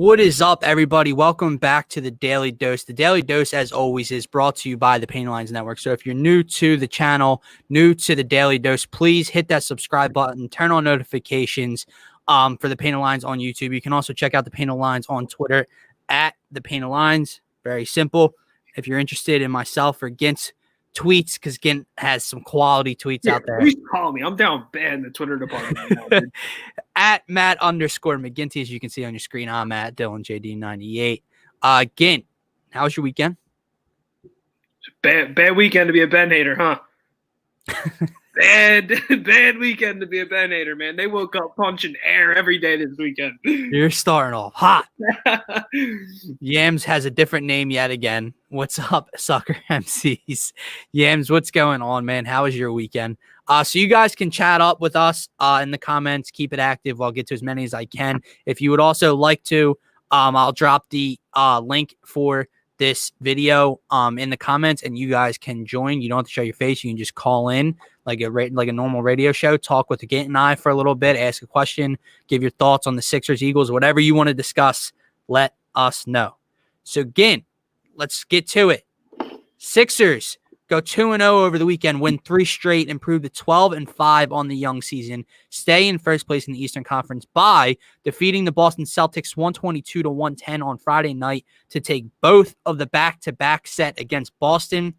What is up, everybody? Welcome back to the Daily Dose. The Daily Dose, as always, is brought to you by the Paint Lines Network. So if you're new to the channel, new to the Daily Dose, please hit that subscribe button, turn on notifications for the Paint Lines on YouTube. You can also check out the Paint Lines on Twitter at the Paint Lines. Very simple. If you're interested in myself or Gint's tweets, because Gint has some quality tweets out there. Please call me. I'm down bad in the Twitter department right now, dude. At Matt_McGinty, as you can see on your screen. I'm at DylanJD98. Gint, how was your weekend? Bad weekend to be a Ben hater, huh? bad weekend to be a Ben hater, man. They woke up punching air every day this weekend. You're starting off hot. Yams has a different name yet again. What's up, sucker MCs? Yams, what's going on, man? How was your weekend? So you guys can chat up with us in the comments. Keep it active. I'll get to as many as I can. If you would also like to, I'll drop the link for this video in the comments, and you guys can join. You don't have to show your face. You can just call in like a normal radio show, talk with the Gint and I for a little bit, ask a question, give your thoughts on the Sixers, Eagles, whatever you want to discuss, let us know. So Gint, let's get to it. Sixers go 2-0 over the weekend, win 3 straight, improve to 12-5 on the young season, stay in first place in the Eastern Conference by defeating the Boston Celtics 122-110 on Friday night to take both of the back-to-back set against Boston,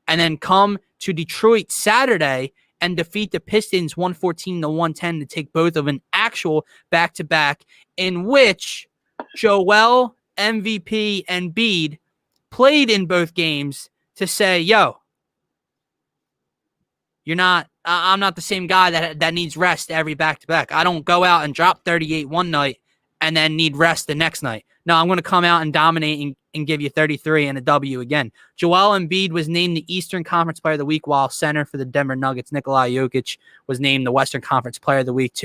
and then come to Detroit Saturday and defeat the Pistons 114-110 to take both of an actual back-to-back, in which Joel, MVP, and Embiid played in both games to say, yo, I'm not the same guy that needs rest every back-to-back. I don't go out and drop 38 one night and then need rest the next night. No, I'm going to come out and dominate and give you 33 and a W again. Joel Embiid was named the Eastern Conference Player of the Week, while center for the Denver Nuggets, Nikola Jokic, was named the Western Conference Player of the Week. The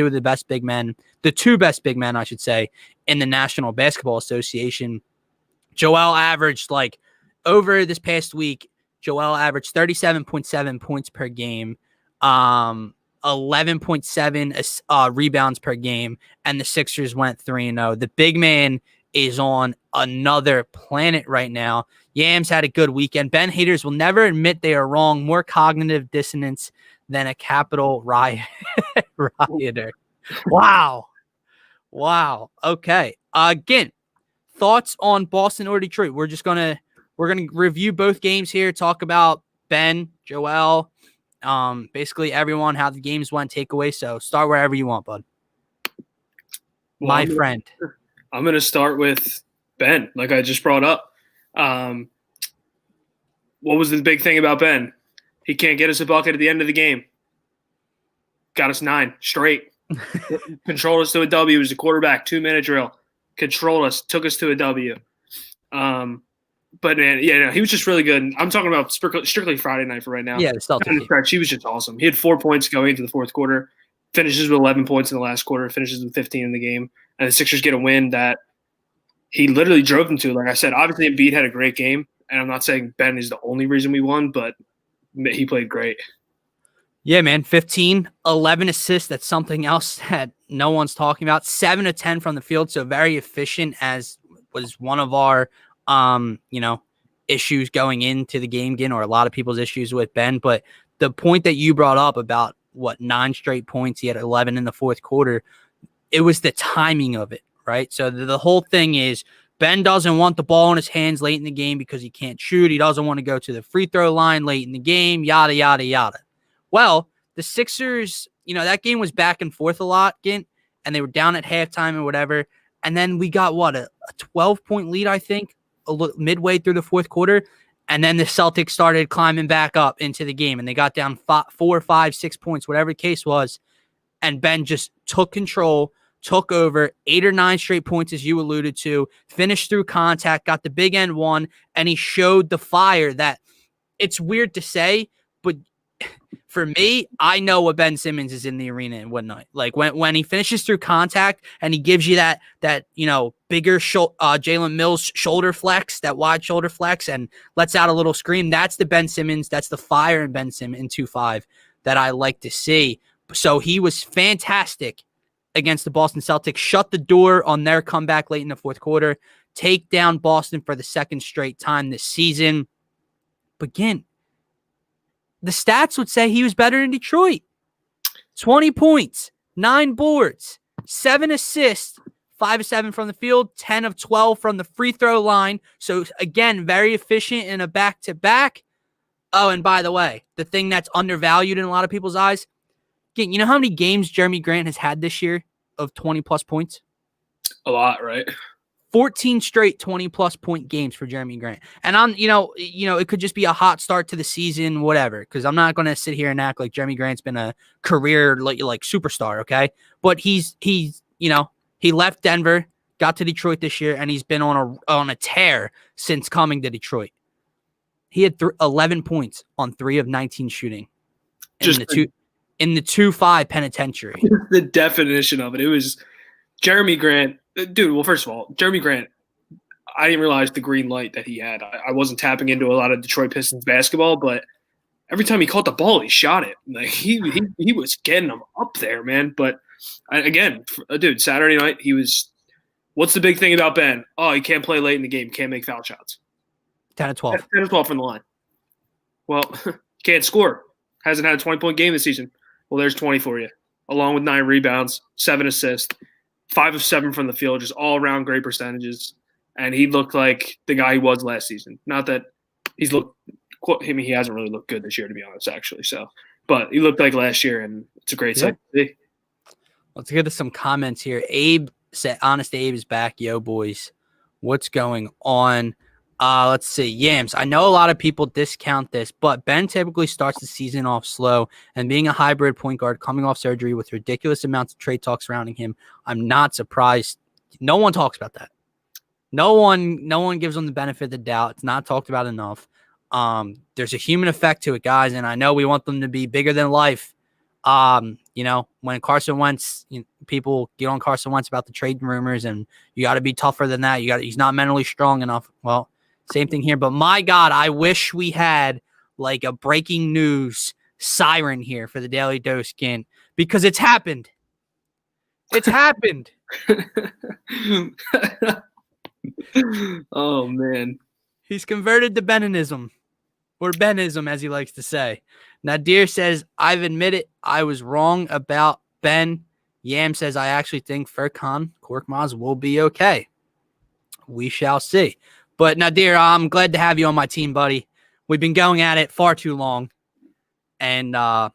two best big men, I should say, in the National Basketball Association. Joel averaged, over this past week, Joel averaged 37.7 points per game, 11.7 rebounds per game, and the Sixers went 3-0. The big man is on another planet right now. Yams had a good weekend. Ben haters will never admit they are wrong. More cognitive dissonance than a capital rioter. Wow. Okay. Again, thoughts on Boston or Detroit? We're gonna review both games here, talk about Ben, Joel, basically everyone, how the games went, takeaway. So start wherever you want, bud. My friend. I'm going to start with Ben, like I just brought up. What was the big thing about Ben? He can't get us a bucket at the end of the game. Got us 9 straight. Controlled us to a W. It was a quarterback, 2-minute drill. Controlled us, took us to a W. But, man, he was just really good. I'm talking about strictly Friday night for right now. Yeah, the Celtics. He was just awesome. He had 4 points going into the fourth quarter, finishes with 11 points in the last quarter, finishes with 15 in the game. And the Sixers get a win that he literally drove them to. Like I said, obviously Embiid had a great game, and I'm not saying Ben is the only reason we won, but he played great. Yeah, man, 15, 11 assists. That's something else that no one's talking about. 7 of 10 from the field, so very efficient, as was one of our issues going into the game, or a lot of people's issues with Ben. But the point that you brought up about 9 straight points, he had 11 in the fourth quarter. It was the timing of it, right? So the whole thing is Ben doesn't want the ball in his hands late in the game because he can't shoot. He doesn't want to go to the free throw line late in the game, yada, yada, yada. Well, the Sixers, that game was back and forth a lot, Gint, and they were down at halftime or whatever. And then we got, a 12-point lead, I think, midway through the fourth quarter. And then the Celtics started climbing back up into the game, and they got down 4, 5, 6 points, whatever the case was. And Ben just took control, took over, 8 or 9 straight points, as you alluded to, finished through contact, got the big end one, and he showed the fire that it's weird to say, but for me, I know what Ben Simmons is in the arena and whatnot. Like when he finishes through contact and he gives you that bigger Jalen Mills shoulder flex, that wide shoulder flex, and lets out a little scream. That's the Ben Simmons. That's the fire in Ben Simmons in 2-5 that I like to see. So he was fantastic against the Boston Celtics, shut the door on their comeback late in the fourth quarter, take down Boston for the second straight time this season. But again, the stats would say he was better in Detroit. 20 points, 9 boards, 7 assists, 5 of 7 from the field, 10 of 12 from the free throw line. So again, very efficient in a back-to-back. Oh, and by the way, the thing that's undervalued in a lot of people's eyes, again, you know how many games Jeremy Grant has had this year of 20-plus points? A lot, right? 14 straight 20-plus point games for Jeremy Grant. And it could just be a hot start to the season, whatever, because I'm not going to sit here and act like Jeremy Grant's been a career like superstar, okay? But he left Denver, got to Detroit this year, and he's been on a tear since coming to Detroit. He had 11 points on 3 of 19 shooting in the 2-5 penitentiary. The definition of it. It was Jeremy Grant. Dude, well, first of all, Jeremy Grant, I didn't realize the green light that he had. I wasn't tapping into a lot of Detroit Pistons basketball, but every time he caught the ball, he shot it. Like he was getting them up there, man. But again, dude, Saturday night, he was – what's the big thing about Ben? Oh, he can't play late in the game, can't make foul shots. 10 of 12. 10 of 12 from the line. Well, can't score. Hasn't had a 20-point game this season. Well, there's 20 for you, along with 9 rebounds, 7 assists. 5 of 7 from the field, just all around great percentages. And he looked like the guy he was last season. Not that he hasn't really looked good this year, to be honest, actually. But he looked like last year, and it's a great sight to see. Let's get to some comments here. Abe said, Honest Abe is back. Yo, boys. What's going on? Let's see. Yams, I know a lot of people discount this, but Ben typically starts the season off slow, and being a hybrid point guard coming off surgery with ridiculous amounts of trade talk surrounding him, I'm not surprised. No one talks about that. No one gives him the benefit of the doubt. It's not talked about enough. There's a human effect to it, guys, and I know we want them to be bigger than life. When Carson Wentz, people get on Carson Wentz about the trade rumors, and you got to be tougher than that. He's not mentally strong enough. Well, same thing here, but my God, I wish we had like a breaking news siren here for the Daily Dose skin, because it's happened. It's happened. Oh, man. He's converted to Benism, or Benism, as he likes to say. Nadir says, I've admitted I was wrong about Ben. Yam says, I actually think Furkan Korkmaz will be okay. We shall see. But Nadir, I'm glad to have you on my team, buddy. We've been going at it far too long, and all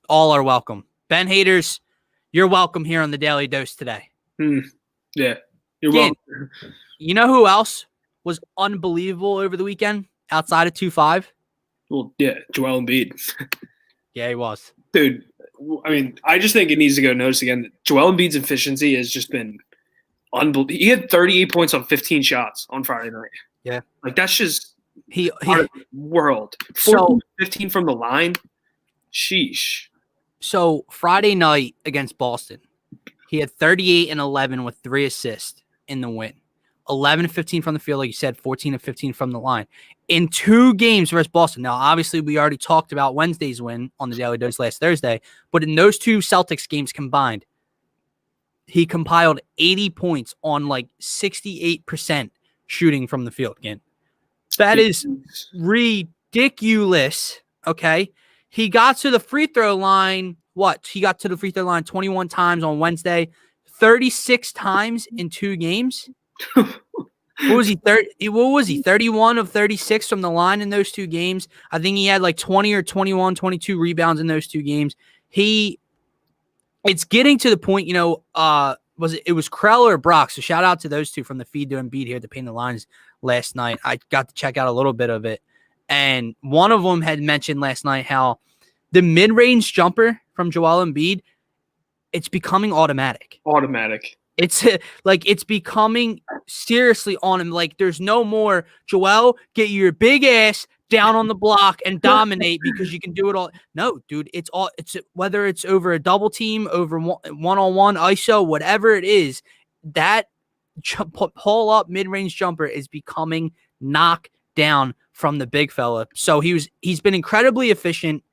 are welcome. Ben haters, you're welcome here on the Daily Dose today. Yeah, you're welcome. You know who else was unbelievable over the weekend outside of 2-5? Well, yeah, Joel Embiid. Yeah, he was. Dude, I mean, I just think it needs to go notice again that Joel Embiid's efficiency has just been unbelievable. He had 38 points on 15 shots on Friday night. Yeah. Like, that's just he world. 14, 15 from the line. Sheesh. So Friday night against Boston, he had 38 and 11 with 3 assists in the win. 11 and 15 from the field, like you said, 14 and 15 from the line. In 2 games versus Boston. Now, obviously, we already talked about Wednesday's win on the Daily Dose last Thursday, but in those 2 Celtics games combined, he compiled 80 points on like 68% shooting from the field again. That is ridiculous, okay? He got to the free throw line, He got to the free throw line 21 times on Wednesday, 36 times in 2 games. What was he? 31 of 36 from the line in those 2 games. I think he had like 20 or 21, 22 rebounds in those 2 games. It's getting to the point, it was Krell or Brock. So shout out to those 2 from the feed to Embiid here at the Paint the Lines last night. I got to check out a little bit of it. And one of them had mentioned last night how the mid-range jumper from Joel Embiid, it's becoming automatic. It's like it's becoming seriously on him. Like there's no more Joel, get your big ass down on the block and dominate because you can do it all. No, dude, it's whether it's over a double team, over one-on-one ISO, whatever it is, that pull up mid-range jumper is becoming knocked down from the big fella. So he's been incredibly efficient,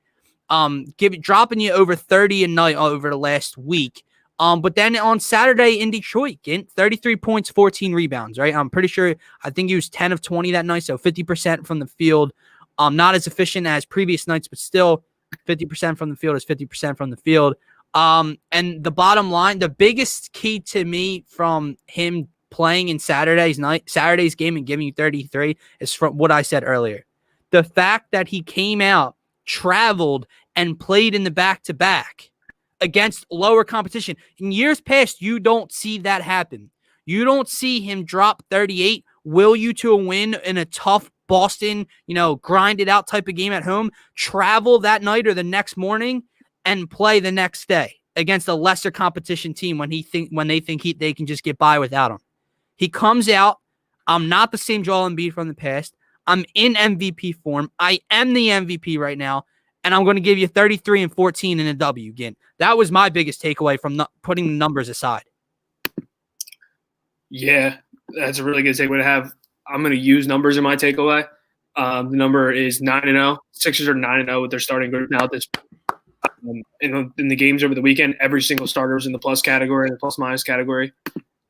dropping you over 30 a night over the last week. But then on Saturday in Detroit, 33 points, 14 rebounds, right? I'm pretty sure, I think he was 10 of 20 that night, so 50% from the field. Not as efficient as previous nights, but still 50% from the field is 50% from the field. And the bottom line, the biggest key to me from him playing in Saturday's game and giving you 33 is from what I said earlier. The fact that he came out, traveled, and played in the back-to-back against lower competition. In years past, you don't see that happen. You don't see him drop 38, will you to a win in a tough Boston, grind it out type of game at home, travel that night or the next morning, and play the next day against a lesser competition team when they think they can just get by without him. He comes out, I'm not the same Joel Embiid from the past. I'm in MVP form. I am the MVP right now. And I'm going to give you 33 and 14 in a W again. That was my biggest takeaway from putting the numbers aside. Yeah, that's a really good takeaway to have. I'm going to use numbers in my takeaway. The number is 9-0. Sixers are 9-0 with their starting group now. In the games over the weekend, every single starter was in the plus category, the plus-minus category.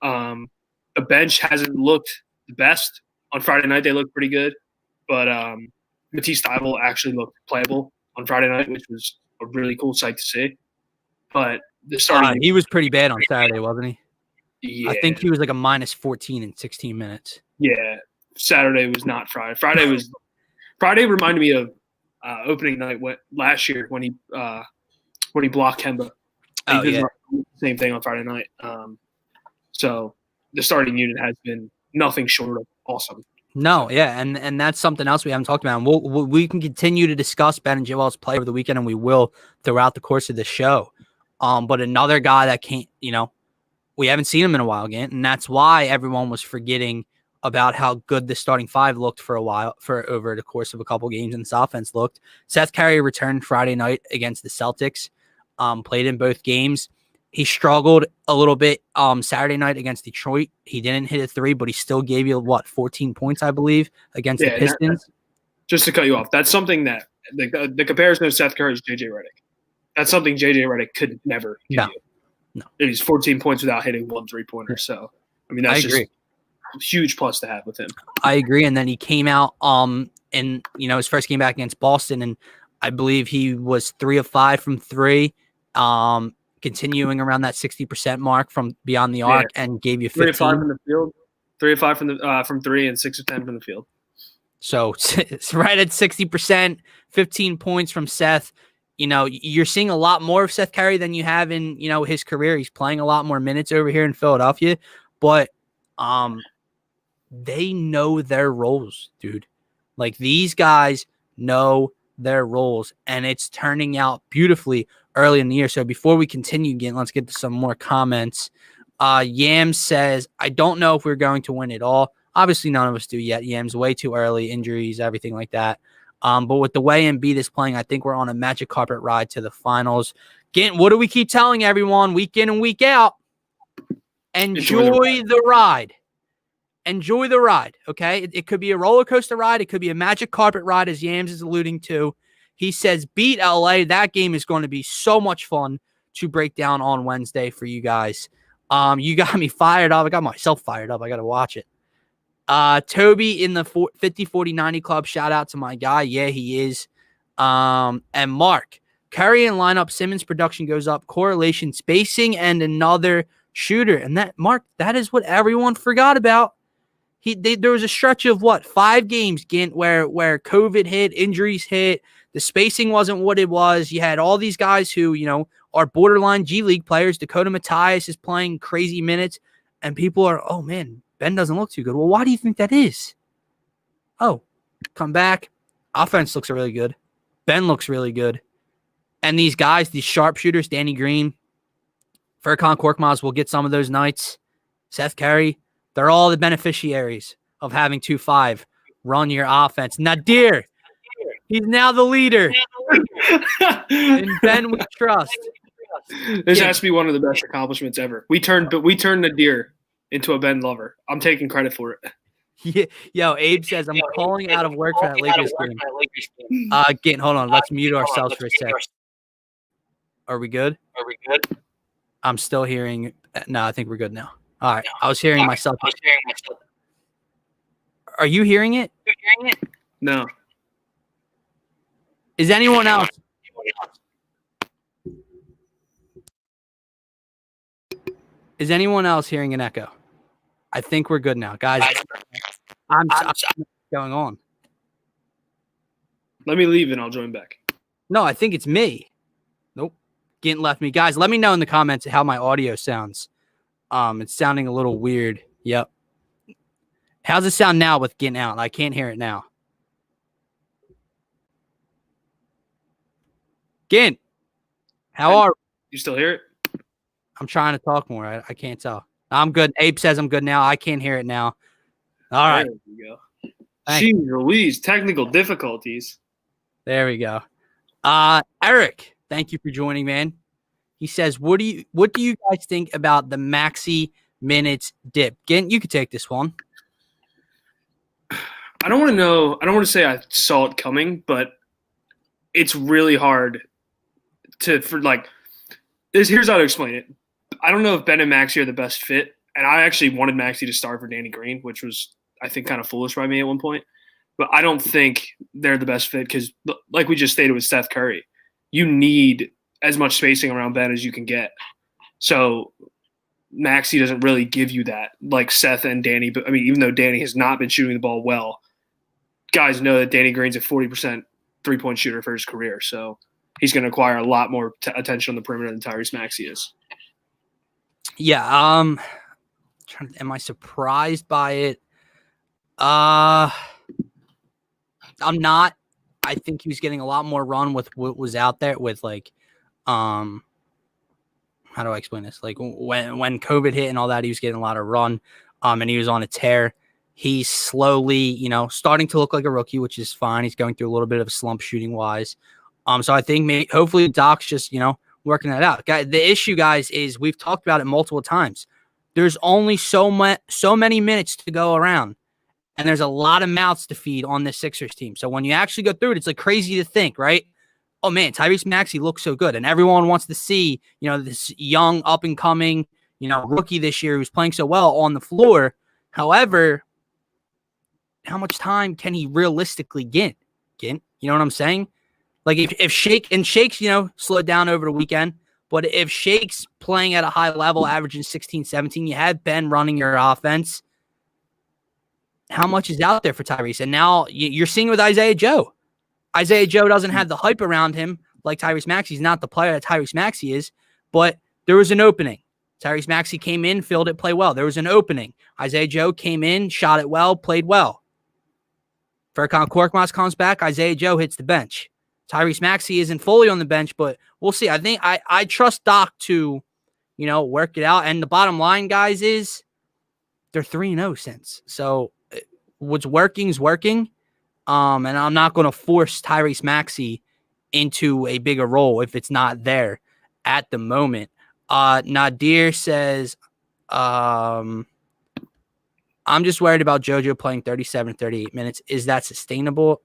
The bench hasn't looked the best. On Friday night, they looked pretty good. But Matisse Thybulle actually looked playable on Friday night, which was a really cool sight to see. But the starting he was pretty bad on Saturday, wasn't he? Yeah. I think he was like a minus 14 in 16 minutes. Yeah. Saturday was not Friday. Friday reminded me of opening night last year when he blocked Kemba. Oh, yeah. Same thing on Friday night. So the starting unit has been nothing short of awesome. No, yeah, and that's something else we haven't talked about. And we can continue to discuss Ben and Joel's play over the weekend, and we will throughout the course of the show. But another guy that can't, we haven't seen him in a while again, and that's why everyone was forgetting about how good the starting five looked for a while, for over the course of a couple games, and this offense looked. Seth Curry returned Friday night against the Celtics, played in both games. He struggled a little bit Saturday night against Detroit. He didn't hit a three, but he still gave you, 14 points, I believe, against the Pistons. Just to cut you off, that's something that the comparison of Seth Curry is J.J. Redick. That's something J.J. Redick could never give you. No. He's 14 points without hitting one three-pointer. So, that's just a huge plus to have with him. I agree. And then he came out in his first game back against Boston, and I believe he was 3 of 5 from 3. Continuing around that 60% mark from beyond the arc, and gave you 15. 3 of 5 from the field, 3 of 5 from 3, and 6 of 10 from the field. So it's right at 60%, 15 points from Seth. You're seeing a lot more of Seth Curry than you have in his career. He's playing a lot more minutes over here in Philadelphia, but they know their roles, dude. Like, these guys know their roles, and it's turning out beautifully early in the year. So before we continue again, let's get to some more comments. Yams says, I don't know if we're going to win it all. Obviously, none of us do yet. Yams, way too early, injuries, everything like that. But with the way Embiid is playing, I think we're on a magic carpet ride to the finals. Again, what do we keep telling everyone week in and week out? Enjoy the ride. Enjoy the ride, okay? It could be a roller coaster ride. It could be a magic carpet ride, as Yams is alluding to. He says, beat LA. That game is going to be so much fun to break down on Wednesday for you guys. You got me fired up. I got myself fired up. I got to watch it. Toby in the 50-40-90 club. Shout out to my guy. Yeah, he is. And Mark, Curry in lineup. Simmons production goes up. Correlation, spacing, and another shooter. And that, Mark, that is what everyone forgot about. There was a stretch of 5 games, Gint, where COVID hit, injuries hit. The spacing wasn't what it was. You had all these guys who, are borderline G League players. Dakota Mathias is playing crazy minutes, and people are, oh man, Ben doesn't look too good. Well, why do you think that is? Oh, come back. Offense looks really good. Ben looks really good. And these guys, these sharpshooters, Danny Green, Furkan Korkmaz will get some of those nights. Seth Curry, they're all the beneficiaries of having 2-5 run your offense. Nadir, he's now the leader. And Ben we trust. This has to be one of the best accomplishments ever. We turned Nadir into a Ben lover. I'm taking credit for it. Yeah. Yo, Abe says, I'm calling out of work for that Lakers game. Hold on. Let's mute ourselves for a sec. Are we good? I'm still hearing. No, I think we're good now. All right. I was hearing myself. Are you hearing it? No. Is anyone else? Is anyone else hearing an echo? I think we're good now, guys. I'm what's going on. Let me leave and I'll join back. No, I think it's me. Nope. Gint left me. Guys, let me know in the comments how my audio sounds. It's sounding a little weird. Yep. How's it sound now with Gint out? I can't hear it now. Gint, how are you? Still hear it? I'm trying to talk more. I can't tell. I'm good. Abe says I'm good now. I can't hear it now. All right. There we go. Jeez Louise, technical difficulties. There we go. Eric, thank you for joining, man. He says, what do you guys think about the Maxey minutes dip? Gint, you could take this one. I don't want to say I saw it coming, but it's really hard here's how to explain it. I don't know if Ben and Maxey are the best fit, and I actually wanted Maxey to start for Danny Green, which was, I think, kind of foolish by me at one point. But I don't think they're the best fit because, like we just stated with Seth Curry, you need as much spacing around Ben as you can get. So Maxey doesn't really give you that, like Seth and Danny. But I mean, even though Danny has not been shooting the ball well, guys know that Danny Green's a 40% three-point shooter for his career. So he's going to acquire a lot more attention on the perimeter than Tyrese Maxey is. Yeah. Am I surprised by it? I'm not. I think he was getting a lot more run with what was out there with how do I explain this? Like when COVID hit and all that, he was getting a lot of run, and he was on a tear. He's slowly, starting to look like a rookie, which is fine. He's going through a little bit of a slump shooting wise. So I think hopefully Doc's just, working that out. The issue, guys, is we've talked about it multiple times. There's only so many minutes to go around. And there's a lot of mouths to feed on this Sixers team. So when you actually go through it, it's like crazy to think, right? Oh, man, Tyrese Maxey looks so good. And everyone wants to see, this young, up-and-coming, rookie this year who's playing so well on the floor. However, how much time can he realistically get? You know what I'm saying? Like if Shake's, slowed down over the weekend, but if Shake's playing at a high level, averaging 16, 17, you have Ben running your offense. How much is out there for Tyrese? And now you're seeing it with Isaiah Joe. Isaiah Joe doesn't have the hype around him like Tyrese Maxey. He's not the player that Tyrese Maxey is, but there was an opening. Tyrese Maxey came in, filled it, played well. There was an opening. Isaiah Joe came in, shot it well, played well. Furkan Korkmaz comes back. Isaiah Joe hits the bench. Tyrese Maxey isn't fully on the bench, but we'll see. I think I trust Doc to, work it out. And the bottom line, guys, is they're 3-0 since. So what's working is working. And I'm not going to force Tyrese Maxey into a bigger role if it's not there at the moment. Nadir says, I'm just worried about JoJo playing 37, 38 minutes. Is that sustainable?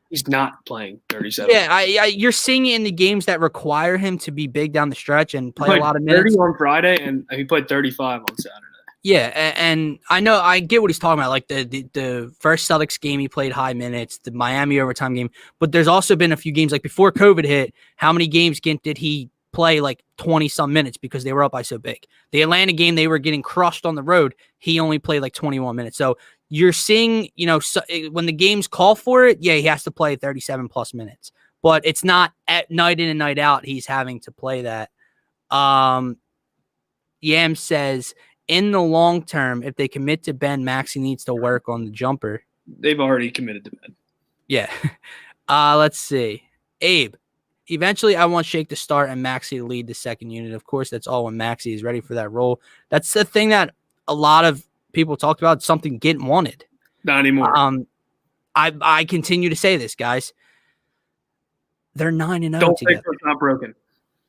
He's not playing 37. Yeah, you're seeing it in the games that require him to be big down the stretch and play a lot of minutes. 30 on Friday, and he played 35 on Saturday. Yeah, and I know I get what he's talking about, like the first Celtics game he played high minutes, the Miami overtime game, but there's also been a few games like before COVID hit. How many games did he play like 20-some minutes because they were up by so big? The Atlanta game, they were getting crushed on the road. He only played like 21 minutes. So you're seeing, when the games call for it, yeah, he has to play 37-plus minutes. But it's not at night in and night out he's having to play that. Yam says, in the long term, if they commit to Ben, Maxey needs to work on the jumper. They've already committed to Ben. Yeah. Let's see. Abe, eventually I want Shake to start and Maxey to lead the second unit. Of course, that's all when Maxey is ready for that role. That's the thing that a lot of people talked about, something Gint wanted. Not anymore. I continue to say this, guys. They're 9-0 Don't together. think it's not broken.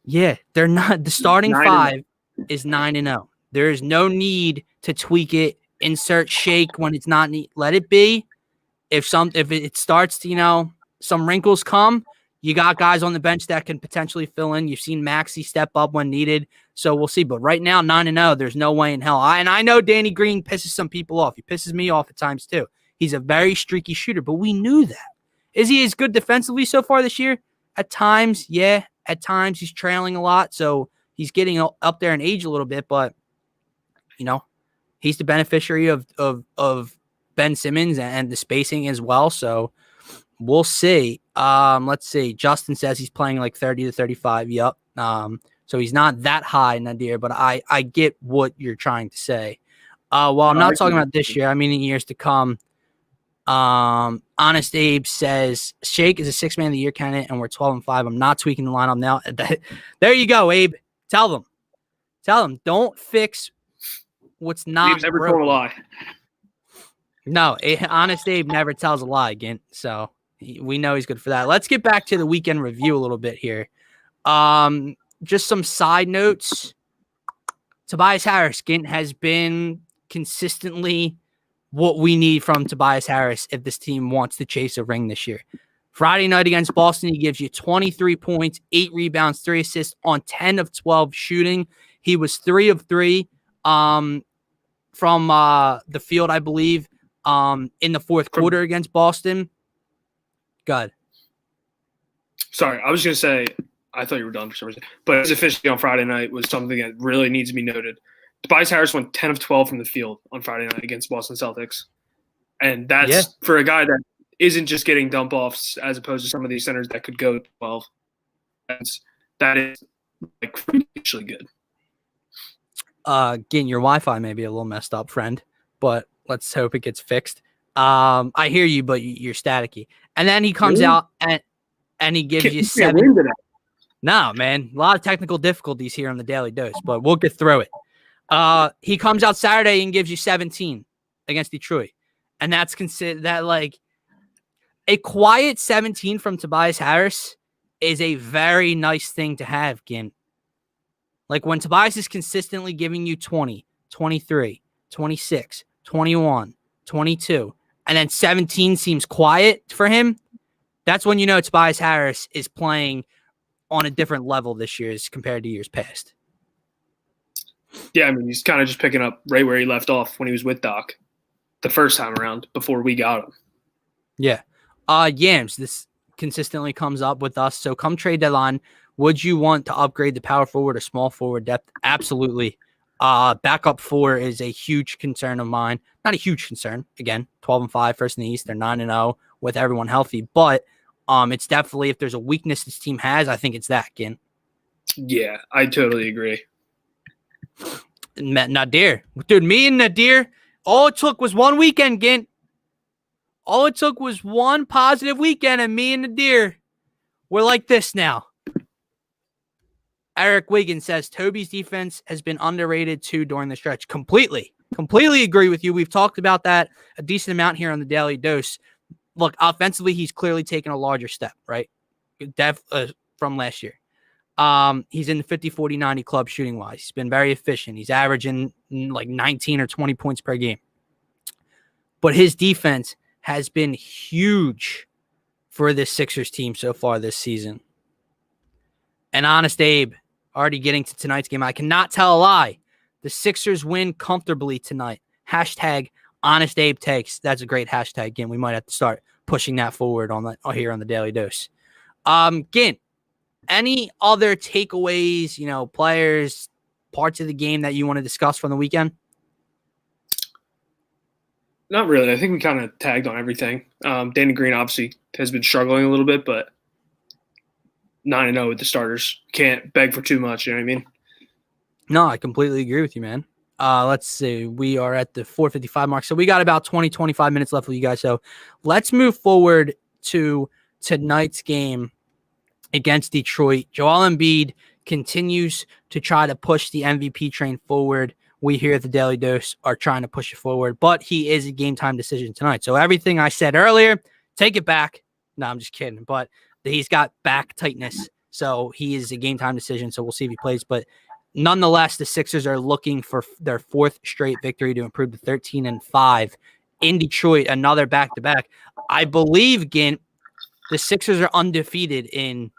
Yeah, they're not. The starting 5 is 9-0. There is no need to tweak it, insert Shake when it's not need. Let it be. If it starts to, some wrinkles come, You got guys on the bench that can potentially fill in. You've seen Maxey step up when needed. So we'll see. But right now, 9-0, there's no way in hell. I know Danny Green pisses some people off. He pisses me off at times too. He's a very streaky shooter, but we knew that. Is he as good defensively so far this year? At times, yeah. At times, he's trailing a lot. So he's getting up there in age a little bit. But, he's the beneficiary of Ben Simmons and the spacing as well. So we'll see. Let's see. Justin says he's playing like 30 to 35. Yep. So he's not that high, Nadir, but I get what you're trying to say. Well, I'm not talking about this year. I mean in years to come. Honest Abe says Shake is a 6 man of the year candidate, and we're 12-5. I'm not tweaking the lineup now. There you go, Abe. Tell them. Don't fix what's not. Abe's never told a lie. No, Honest Abe never tells a lie again. So we know he's good for that. Let's get back to the weekend review a little bit here. Just some side notes. Tobias Harris has been consistently what we need from Tobias Harris if this team wants to chase a ring this year. Friday night against Boston, he gives you 23 points, 8 rebounds, 3 assists on 10 of 12 shooting. He was 3 of 3 from the field, I believe, in the fourth quarter against Boston. Good. Sorry, I was going to say, I thought you were done for some reason. But his efficiency on Friday night was something that really needs to be noted. Tobias Harris went 10 of 12 from the field on Friday night against Boston Celtics. And that's for a guy that isn't just getting dump-offs as opposed to some of these centers that could go 12. That is like freakishly good. Again, your Wi-Fi may be a little messed up, friend, but let's hope it gets fixed. I hear you, but you're staticky. And then he comes out and he gives you 7. No, man, a lot of technical difficulties here on the Daily Dose, but we'll get through it. He comes out Saturday and gives you 17 against Detroit. And that's considered that like a quiet 17 from Tobias Harris is a very nice thing to have, Gint. Like when Tobias is consistently giving you 20, 23, 26, 21, 22, and then 17 seems quiet for him, that's when you know Tobias Harris is playing on a different level this year as compared to years past. Yeah, I mean, he's kind of just picking up right where he left off when he was with Doc the first time around before we got him. Yeah. Yams, this consistently comes up with us. So come trade deadline, would you want to upgrade the power forward or small forward depth? Absolutely. Backup 4 is a huge concern of mine. Not a huge concern. Again, 12-5, first in the East. They're 9-0 with everyone healthy. But it's definitely, if there's a weakness this team has, I think it's that, Gint. Yeah, I totally agree. Nadir. Dude, me and Nadir, all it took was one weekend, Gint. All it took was one positive weekend, and me and Nadir, we're like this now. Eric Wiggins says Toby's defense has been underrated too during the stretch. Completely agree with you. We've talked about that a decent amount here on the Daily Dose. Look, offensively, he's clearly taken a larger step, right? From last year. He's in the 50, 40, 90 club shooting wise. He's been very efficient. He's averaging like 19 or 20 points per game. But his defense has been huge for this Sixers team so far this season. And Honest Abe, already getting to tonight's game, I cannot tell a lie. The Sixers win comfortably tonight. Hashtag Honest Abe takes. That's a great hashtag, Gint. We might have to start pushing that forward here on the Daily Dose. Gint, any other takeaways, players, parts of the game that you want to discuss from the weekend? Not really. I think we kind of tagged on everything. Danny Green obviously has been struggling a little bit, but 9-0 with the starters. Can't beg for too much, you know what I mean? No, I completely agree with you, man. Let's see. We are at the 4:55 mark, so we got about 20, 25 minutes left with you guys. So let's move forward to tonight's game against Detroit. Joel Embiid continues to try to push the MVP train forward. We here at the Daily Dose are trying to push it forward, but he is a game-time decision tonight. So everything I said earlier, take it back. No, I'm just kidding. But he's got back tightness, so he is a game-time decision, so we'll see if he plays. But nonetheless, the Sixers are looking for their 4th straight victory to improve to 13-5 in Detroit, another back-to-back. I believe, Gint, The Sixers are undefeated in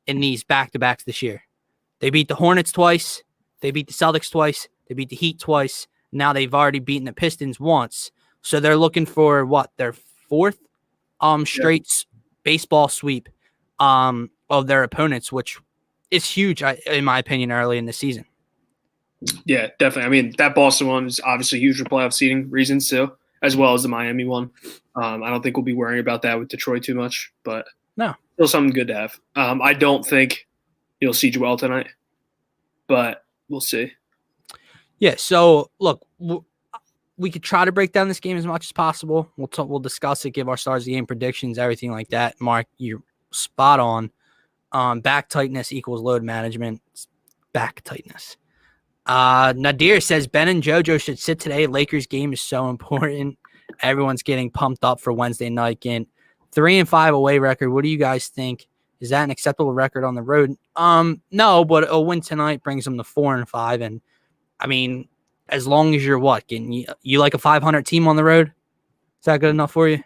these back-to-backs this year. They beat the Hornets twice. They beat the Celtics twice. They beat the Heat twice. Now they've already beaten the Pistons once. So they're looking for what? Their fourth straight baseball sweep of their opponents, which is huge, in my opinion, early in the season. Yeah, definitely. I mean, that Boston one is obviously huge for playoff seeding reasons too, as well as the Miami one. I don't think we'll be worrying about that with Detroit too much, but no, still something good to have. I don't think you'll see Joel tonight, but we'll see. Yeah, so look, we could try to break down this game as much as possible. We'll discuss it, give our stars of the game predictions, everything like that. Mark, you're spot on. Back tightness equals load management. It's back tightness. Nadir says Ben and JoJo should sit today. Lakers game is so important. Everyone's getting pumped up for Wednesday night game. 3-5 away record. What do you guys think? Is that an acceptable record on the road? No, but a win tonight brings them to 4-5. And I mean, as long as you're getting you like a 500 team on the road? Is that good enough for you?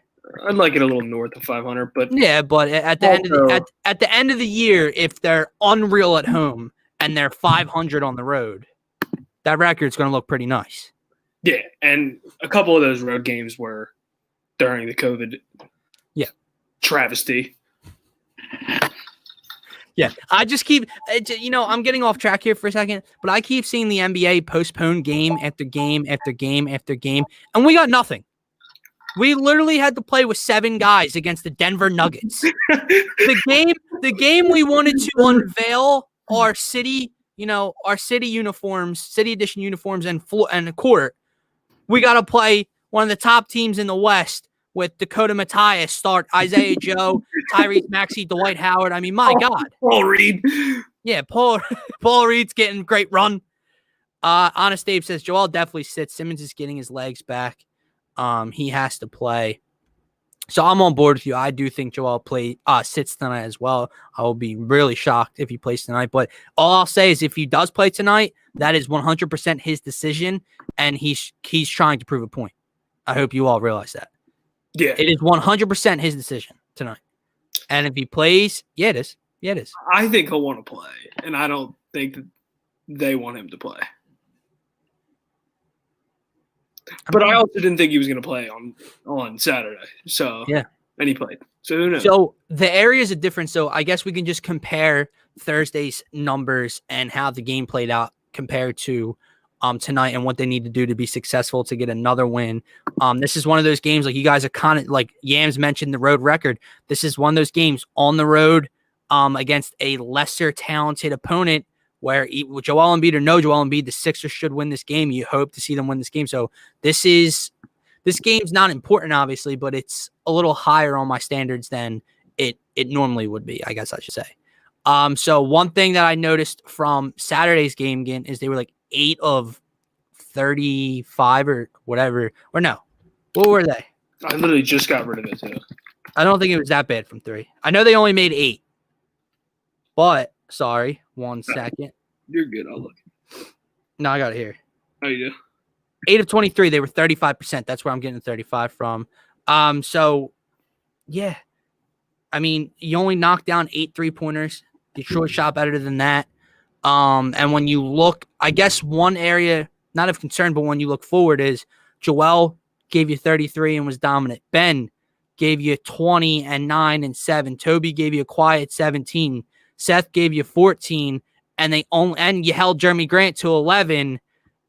I'd like it a little north of 500, but yeah. But at the end of the year, if they're unreal at home and they're 500 on the road, that record's going to look pretty nice. Yeah, and a couple of those road games were during the COVID travesty. Yeah, I just keep, I'm getting off track here for a second, but I keep seeing the NBA postpone game after game after game after game, and we got nothing. We literally had to play with 7 guys against the Denver Nuggets. The game we wanted to unveil our city uniforms, city edition uniforms, and the court. We got to play one of the top teams in the West with Dakota Mathias, start Isaiah Joe, Tyrese Maxey, Dwight Howard. I mean, my God. Paul Reed. Yeah, Paul Reed's getting great run. Honest Dave says Joel definitely sits. Simmons is getting his legs back. He has to play. So I'm on board with you. I do think Joel sits tonight as well. I will be really shocked if he plays tonight. But all I'll say is if he does play tonight, that is 100% his decision, and he's trying to prove a point. I hope you all realize that. Yeah. It is 100% his decision tonight. And if he plays, it is. Yeah, it is. I think he'll want to play, and I don't think that they want him to play. But I also didn't think he was going to play on Saturday. So yeah, and he played. So who knows? So the areas are different. So I guess we can just compare Thursday's numbers and how the game played out compared to tonight and what they need to do to be successful to get another win. This is one of those games like you guys are kind of like Yams mentioned the road record. This is one of those games on the road against a lesser talented opponent. Where with Joel Embiid or no Joel Embiid, the Sixers should win this game. You hope to see them win this game. So this game's not important, obviously, but it's a little higher on my standards than it normally would be, I guess I should say. So one thing that I noticed from Saturday's game again is they were like 8 of 35 or whatever. Or no, what were they? I literally just got rid of it too. I don't think it was that bad from 3. I know they only made 8, but. Sorry, 1 second. You're good. I'll look. No, I got it here. How you do? 8 of 23. They were 35%. That's where I'm getting 35 from. So, yeah. I mean, you only knocked down 8 3-pointers. Detroit shot better than that. And when you look, I guess one area, not of concern, but when you look forward is Joel gave you 33 and was dominant. Ben gave you 20 and 9 and 7. Toby gave you a quiet 17. Seth gave you 14, and you held Jeremy Grant to 11,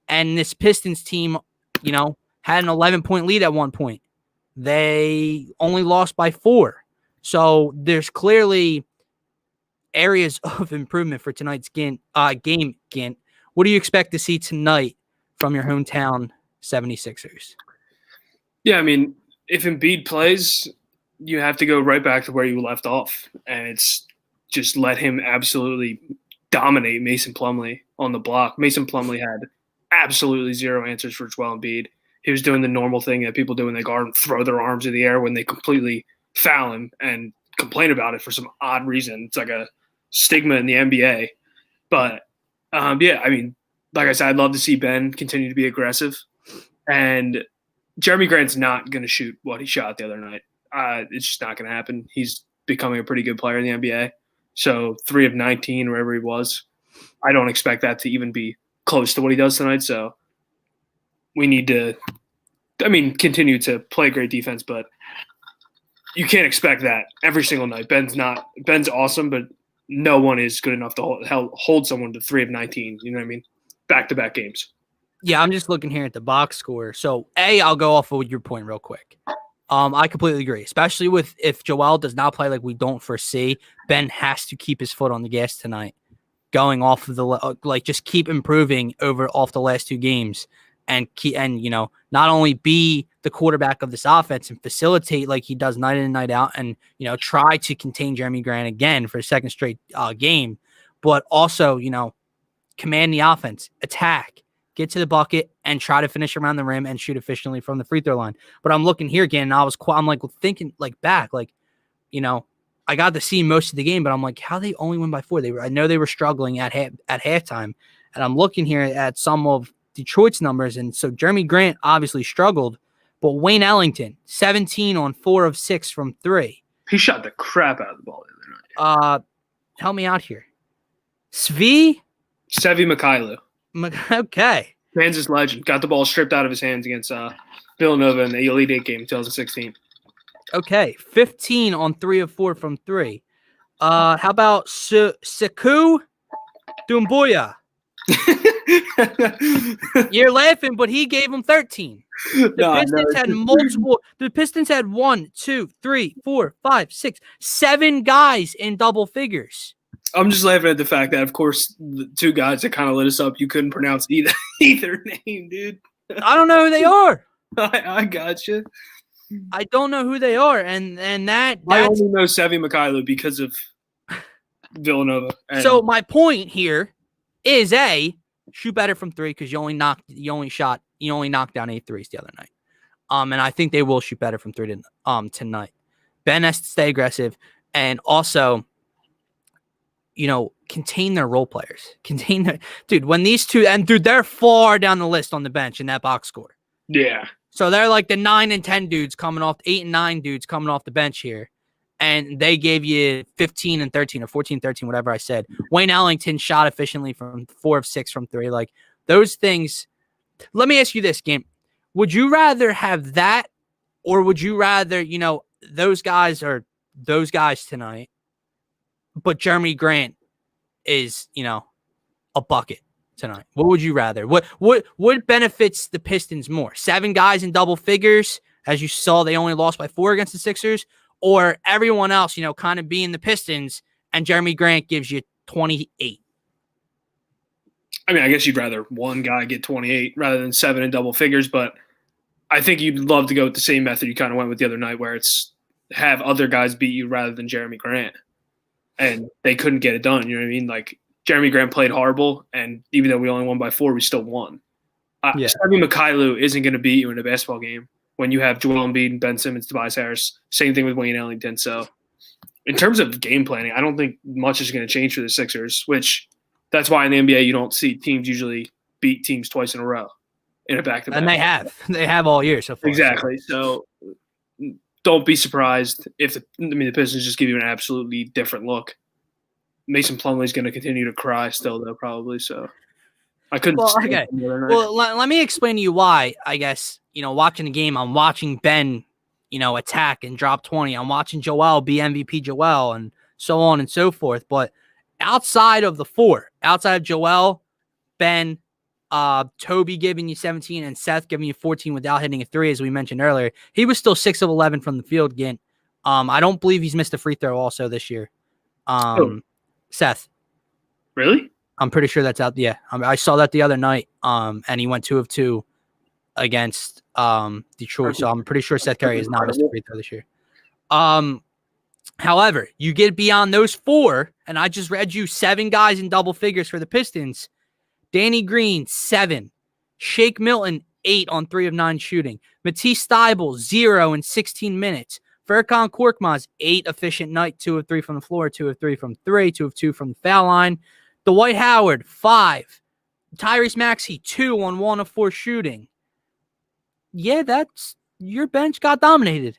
and this Pistons team, had an 11-point lead at one point. They only lost by 4. So there's clearly areas of improvement for tonight's game, Gint. What do you expect to see tonight from your hometown 76ers? Yeah, I mean, if Embiid plays, you have to go right back to where you left off, and it's just let him absolutely dominate Mason Plumlee on the block. Mason Plumlee had absolutely 0 answers for Joel Embiid. He was doing the normal thing that people do when they guard and throw their arms in the air when they completely foul him and complain about it for some odd reason. It's like a stigma in the NBA. But, yeah, I mean, like I said, I'd love to see Ben continue to be aggressive. And Jeremy Grant's not going to shoot what he shot the other night. It's just not going to happen. He's becoming a pretty good player in the NBA. So 3 of 19, wherever he was. I don't expect that to even be close to what he does tonight. So we need to, continue to play great defense, but you can't expect that every single night. Ben's awesome, but no one is good enough to hold someone to 3 of 19. You know what I mean? Back-to-back games. Yeah, I'm just looking here at the box score. So, I'll go off of your point real quick. I completely agree, especially with if Joel does not play like we don't foresee, Ben has to keep his foot on the gas tonight, going off of the just keep improving off the last 2 games, and not only be the quarterback of this offense and facilitate like he does night in and night out, and try to contain Jeremy Grant again for a second straight game, but also command the offense, attack, get to the bucket, and try to finish around the rim and shoot efficiently from the free throw line. But I'm looking here again, and I'm thinking back, I got to see most of the game, but I'm like, how they only win by 4? I know they were struggling at halftime, and I'm looking here at some of Detroit's numbers, and so Jeremy Grant obviously struggled, but Wayne Ellington, 17 on 4 of 6 from 3. He shot the crap out of the ball the other night. Help me out here. Sevi Mykhailiuk. Okay. Kansas legend. Got the ball stripped out of his hands against Villanova in the Elite Eight game in 2016. Okay. 15 on 3 of 4 from 3. How about Sekou Doumbouya? You're laughing, but he gave him 13. The Pistons had 1, 2, 3, 4, 5, 6, 7 guys in double figures. I'm just laughing at the fact that, of course, the 2 guys that kind of lit us up, you couldn't pronounce either name, dude. I don't know who they are. I gotcha. I don't know who they are, and that's I only know Sevi Mykhailiuk because of Villanova. So my point here is shoot better from 3, because you only knocked down 8 threes the other night. And I think they will shoot better from 3 tonight. Ben has to stay aggressive, and also contain their role players. When these 2, and dude, they're far down the list on the bench in that box score. Yeah. So they're like the 9 and 10 dudes coming off, 8 and 9 dudes coming off the bench here. And they gave you 15 and 13 or 14, 13, whatever I said. Wayne Ellington shot efficiently from 4 of 6 from 3. Like those things. Let me ask you this, game. Would you rather have that, or would you rather, those guys are those guys tonight, but Jeremy Grant is, a bucket tonight? What would you rather? What benefits the Pistons more? 7 guys in double figures, as you saw, they only lost by 4 against the Sixers, or everyone else, kind of being the Pistons, and Jeremy Grant gives you 28? I mean, I guess you'd rather one guy get 28 rather than 7 in double figures, but I think you'd love to go with the same method you kind of went with the other night, where it's have other guys beat you rather than Jeremy Grant. And they couldn't get it done. You know what I mean? Like, Jeremy Grant played horrible, and even though we only won by 4, we still won. Sevi Mykhailiuk isn't going to beat you in a basketball game when you have Joel Embiid and Ben Simmons, Tobias Harris. Same thing with Wayne Ellington. So, in terms of game planning, I don't think much is going to change for the Sixers, which that's why in the NBA you don't see teams usually beat teams twice in a row in a back-to-back. And they have all year so far. Exactly. So don't be surprised if the Pistons just give you an absolutely different look. Mason Plumlee's going to continue to cry still, though, probably. So I couldn't. Well, okay. Well, let me explain to you why. I guess watching the game, I'm watching Ben, attack and drop 20. I'm watching Joel be MVP Joel, and so on and so forth. But outside of the 4, outside of Joel, Ben, Toby giving you 17, and Seth giving you 14 without hitting a 3, as we mentioned earlier, he was still 6 of 11 from the field. Again, I don't believe he's missed a free throw also this year. Seth. Really? I'm pretty sure that's out. Yeah, I saw that the other night. And he went 2 of 2 against Detroit. So I'm pretty sure Seth Curry has not missed a free throw this year. However, you get beyond those 4, and I just read you 7 guys in double figures for the Pistons. Danny Green, 7. Shake Milton, 8 on 3 of 9 shooting. Matisse Thybulle, 0 in 16 minutes. Furkan Korkmaz, 8 efficient night, 2 of 3 from the floor, 2 of 3 from 3, 2 of 2 from the foul line. Dwight Howard, 5. Tyrese Maxey, 2 on 1 of 4 shooting. Yeah, that's your bench got dominated.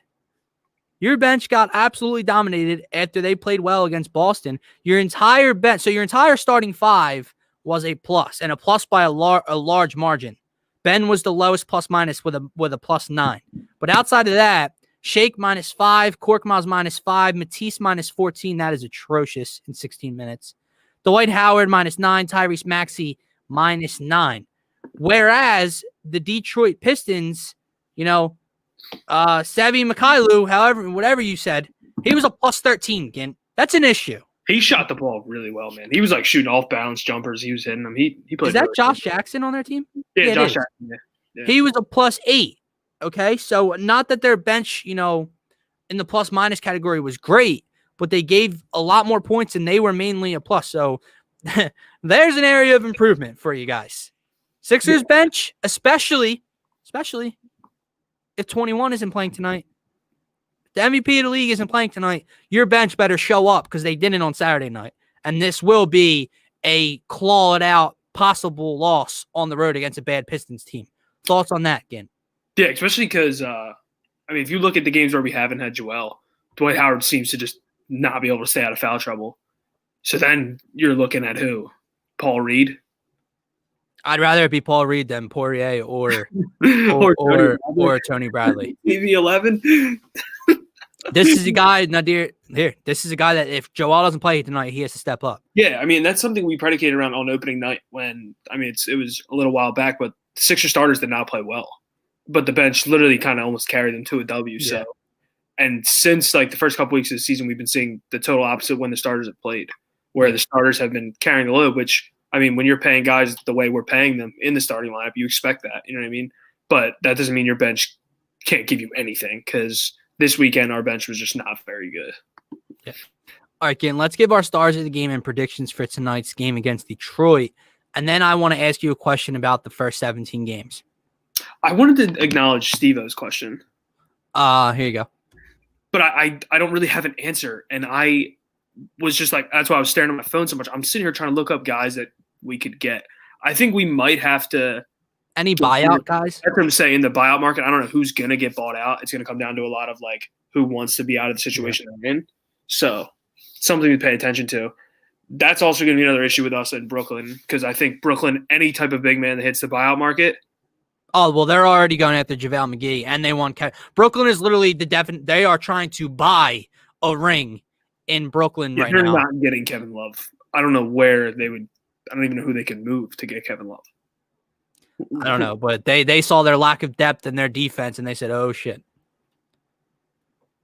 Your bench got absolutely dominated after they played well against Boston. Your entire bench, so your entire starting five was a plus, and a plus by a large margin. Ben was the lowest plus minus with a +9. But outside of that, Shake -5, Korkmaz -5, Matisse -14. That is atrocious in 16 minutes. Dwight Howard -9, Tyrese Maxey -9. Whereas the Detroit Pistons, Savvy Mikhailu, whatever you said, he was a +13, Gint. That's an issue. He shot the ball really well, man. He was like shooting off balance jumpers. He was hitting them. He played. Is that Josh Jackson on their team? Yeah, Josh Jackson. Yeah. He was a +8. Okay, so not that their bench, in the plus minus category was great, but they gave a lot more points and they were mainly a plus. So there's an area of improvement for you guys. Sixers bench, especially if 21 isn't playing tonight. The MVP of the league isn't playing tonight. Your bench better show up because they didn't on Saturday night. And this will be a claw it out possible loss on the road against a bad Pistons team. Thoughts on that, Gin? Yeah, especially because, if you look at the games where we haven't had Joel, Dwight Howard seems to just not be able to stay out of foul trouble. So then you're looking at who? Paul Reed? I'd rather it be Paul Reed than Poirier or Tony Bradley. TV 11. This is a guy, Nadir. Here, this is a guy that if Joel doesn't play tonight, he has to step up. Yeah, that's something we predicated around on opening night when it was a little while back, but the Sixers starters did not play well, but the bench literally kind of almost carried them to a W. Yeah. So, and since the first couple weeks of the season, we've been seeing the total opposite when the starters have played, where the starters have been carrying the load. Which when you're paying guys the way we're paying them in the starting lineup, you expect that. You know what I mean? But that doesn't mean your bench can't give you anything because this weekend our bench was just not very good. Yeah. All right, Gin, let's give our stars of the game and predictions for tonight's game against Detroit. And then I want to ask you a question about the first 17 games. I wanted to acknowledge Steve-O's question. Here you go. But I don't really have an answer. And I was just that's why I was staring at my phone so much. I'm sitting here trying to look up guys that we could get. I think we might have to. Any buyout guys? That's what I'm saying. In the buyout market, I don't know who's going to get bought out. It's going to come down to a lot of who wants to be out of the situation they're in. So something to pay attention to. That's also going to be another issue with us in Brooklyn because I think Brooklyn, any type of big man that hits the buyout market. Oh, well, they're already going after JaVale McGee, and they want Brooklyn is literally they are trying to buy a ring in Brooklyn right now. They're not getting Kevin Love. I don't know where they would – I don't even know who they can move to get Kevin Love. I don't know, but they saw their lack of depth in their defense, and they said, oh, shit.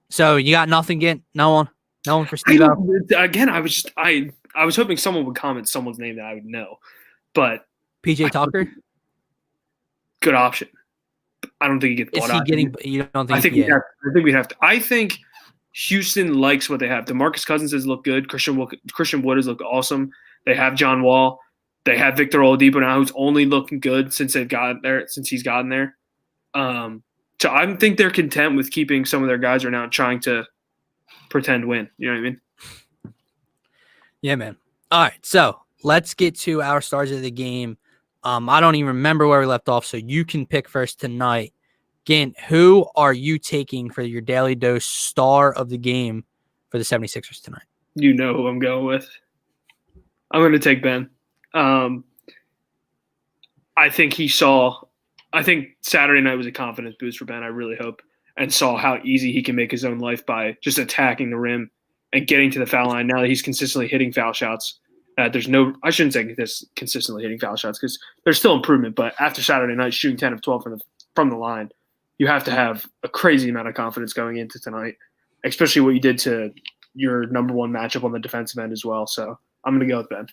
So you got nothing, Gint? No one for Steve-O? Again, I was hoping someone would comment someone's name that I would know, but PJ Tucker, good option. I don't think he gets bought out. You don't think? I think we'd have to. I think Houston likes what they have. DeMarcus Cousins has looked good. Christian Wood has looked awesome. They have John Wall. They have Victor Oladipo now, who's only looking good since he's gotten there. So I think they're content with keeping some of their guys right now and trying to pretend win. You know what I mean? Yeah, man. All right, so let's get to our stars of the game. I don't even remember where we left off, so you can pick first tonight. Gint, who are you taking for your Daily Dose star of the game for the 76ers tonight? You know who I'm going with. I'm going to take Ben. I think Saturday night was a confidence boost for Ben, I really hope, and saw how easy he can make his own life by just attacking the rim and getting to the foul line. Now that he's consistently hitting foul shots, I shouldn't say this consistently hitting foul shots because there's still improvement, but after Saturday night shooting 10 of 12 from the line, you have to have a crazy amount of confidence going into tonight, especially what you did to your number one matchup on the defensive end as well. So I'm going to go with Ben.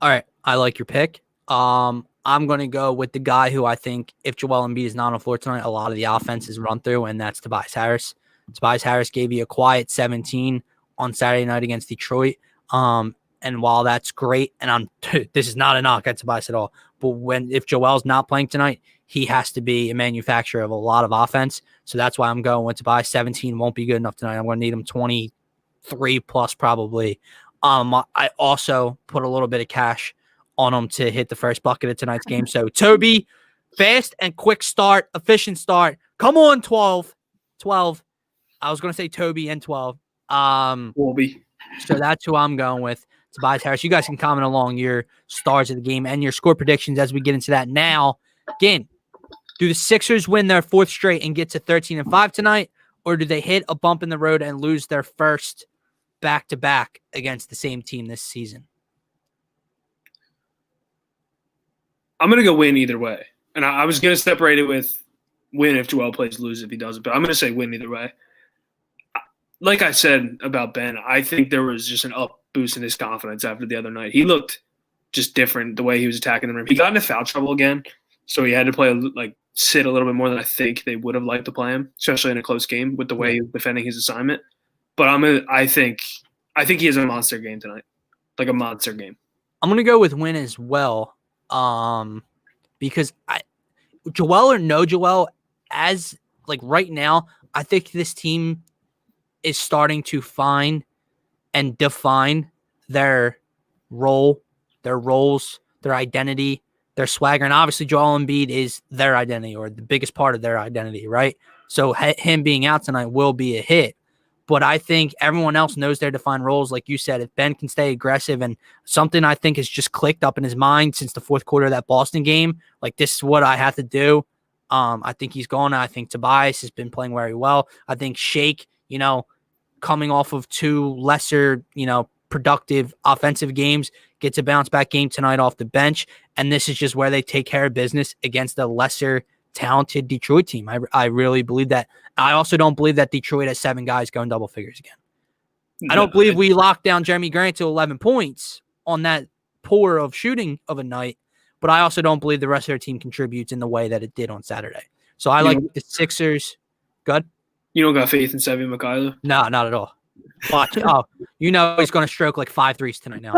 All right. I like your pick. I'm going to go with the guy who I think if Joel Embiid is not on the floor tonight, a lot of the offense is run through, and that's Tobias Harris. Tobias Harris gave you a quiet 17 on Saturday night against Detroit. And while that's great, and this is not a knock at Tobias at all, but if Joel's not playing tonight, he has to be a manufacturer of a lot of offense. So that's why I'm going with Tobias. 17 won't be good enough tonight. I'm going to need him 23 plus probably. I also put a little bit of cash on him to hit the first bucket of tonight's game. So Toby, fast and quick start, efficient start. Come on, 12. I was going to say Toby and 12. Wolby. So that's who I'm going with, Tobias Harris. You guys can comment along your stars of the game and your score predictions as we get into that now. Again, do the Sixers win their 4th straight and get to 13-5 tonight, or do they hit a bump in the road and lose their first back-to-back against the same team this season? I'm going to go win either way. And I was going to separate it with win if Joel plays, lose if he doesn't. But I'm going to say win either way. Like I said about Ben, I think there was just an up boost in his confidence after the other night. He looked just different the way he was attacking the rim. He got into foul trouble again, so he had to play sit a little bit more than I think they would have liked to play him, especially in a close game with the way he was defending his assignment. But I think he has a monster game tonight, like a monster game. I'm gonna go with win as well, because Joel or no Joel, as right now, I think this team is starting to find and define their role, their roles, their identity, their swagger. And obviously Joel Embiid is their identity, or the biggest part of their identity, right? So him being out tonight will be a hit. But I think everyone else knows their defined roles. Like you said, if Ben can stay aggressive, and something I think has just clicked up in his mind since the 4th quarter of that Boston game, this is what I have to do. I think he's gone. I think Tobias has been playing very well. I think Shake, coming off of 2 lesser, productive offensive games, gets a bounce back game tonight off the bench. And this is just where they take care of business against a lesser talented Detroit team. I really believe that. I also don't believe that Detroit has 7 guys going double figures again. I don't believe we locked down Jeremy Grant to 11 points on that pour of shooting of a night, but I also don't believe the rest of their team contributes in the way that it did on Saturday. So I like the Sixers. Good. You don't got faith in Sevi Mikhailo? No, not at all. Watch. He's going to stroke 5 threes tonight now.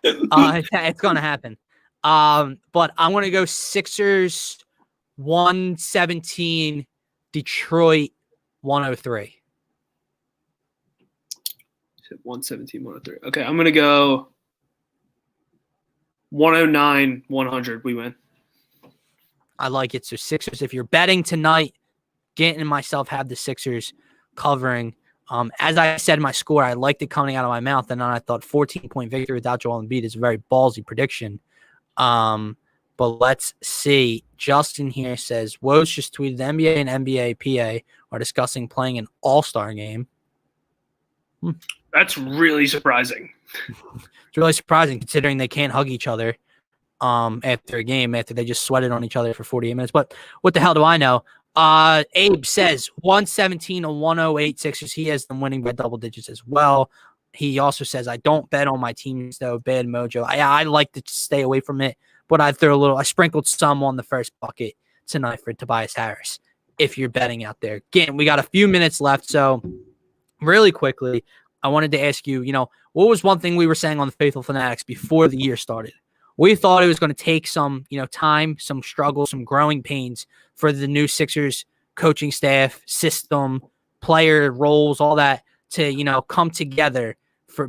It's going to happen. But I'm going to go Sixers 117, Detroit 103. 117, 103. Okay, I'm going to go 109, 100. We win. I like it. So Sixers, if you're betting tonight, Ganton and myself have the Sixers covering. As I said, my score, I liked it coming out of my mouth, and then I thought 14-point victory without Joel Embiid is a very ballsy prediction. But let's see. Justin here says, Woj just tweeted the NBA and NBA PA are discussing playing an all-star game. That's really surprising. It's really surprising considering they can't hug each other after a game, after they just sweated on each other for 48 minutes. But what the hell do I know? Abe says 117-108 Sixers. He has them winning by double digits as well. He also says, I don't bet on my teams, though. Bad mojo. I like to stay away from it, but I sprinkled some on the first bucket tonight for Tobias Harris, if you're betting out there. Again, we got a few minutes left, so really quickly, I wanted to ask you, what was one thing we were saying on the Faithful Fanatics before the year started? We thought it was going to take some, time, some struggle, some growing pains for the new Sixers coaching staff, system, player roles, all that to, come together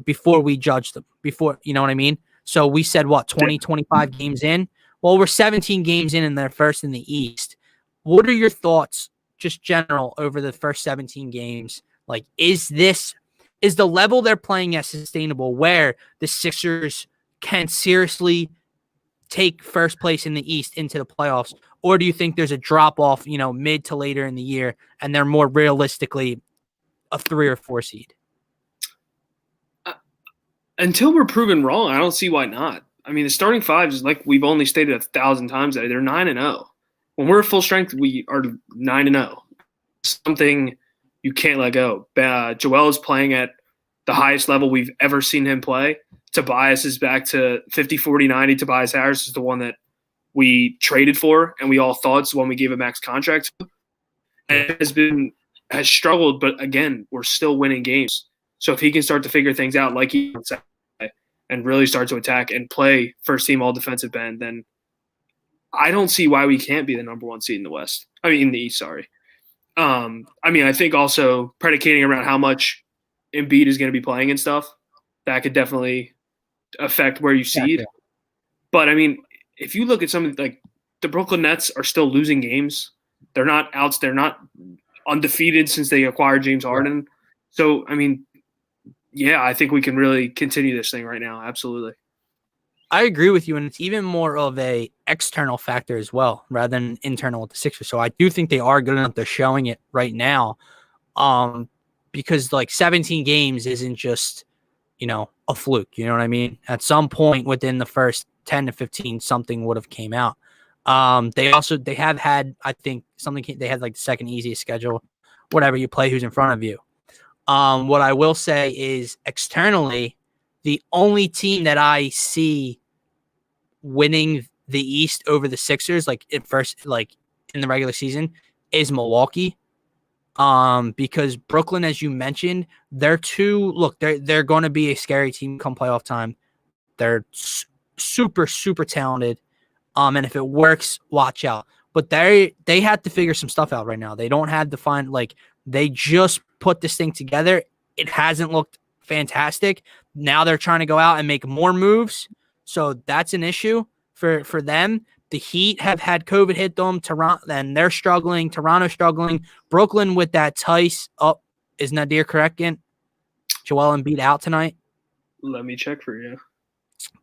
before we judge them, before, you know what I mean? So we said, 20, 25 games in? Well, we're 17 games in and they're first in the East. What are your thoughts, just general, over the first 17 games? Is the level they're playing at sustainable where the Sixers can seriously take first place in the East into the playoffs? Or do you think there's a drop-off, mid to later in the year, and they're more realistically a 3 or 4 seed? Until we're proven wrong, I don't see why not. I mean, the starting 5 is like we've only stated 1,000 times that they're 9-0. When we're at full strength, we are 9-0. Something you can't let go. Joel is playing at the highest level we've ever seen him play. Tobias is back to 50, 40, 90. Tobias Harris is the one that we traded for, and we all thought is the one we gave a max contract to. And has struggled, but again, we're still winning games. So if he can start to figure things out like he said and really start to attack and play first team all defensive end, then I don't see why we can't be the number 1 seed in the West. I mean, in the East, sorry. I think also predicating around how much Embiid is going to be playing and stuff, that could definitely affect where you seed. But I mean, if you look at something like the Brooklyn Nets are still losing games. They're not undefeated since they acquired James Harden. So, I mean, yeah, I think we can really continue this thing right now. Absolutely. I agree with you, and it's even more of a external factor as well, rather than internal with the Sixers. So I do think they are good enough. They're showing it right now, because like 17 games isn't just, a fluke. You know what I mean? At some point within the first 10 to 15, something would have came out. They have had, I think, they had like the second easiest schedule. Whatever, you play who's in front of you. What I will say is externally, the only team that I see winning the East over the Sixers, like in the regular season, is Milwaukee. Because Brooklyn, as you mentioned, they're going to be a scary team come playoff time. They're super, super talented. And if it works, watch out. But they have to figure some stuff out right now. They don't have to find, they just put this thing together. It hasn't looked fantastic. Now they're trying to go out and make more moves. So that's an issue for them. The Heat have had COVID hit them. Toronto, and they're struggling. Toronto struggling. Brooklyn with that Tice up. Is Nadir correct? Joel Embiid out tonight? Let me check for you.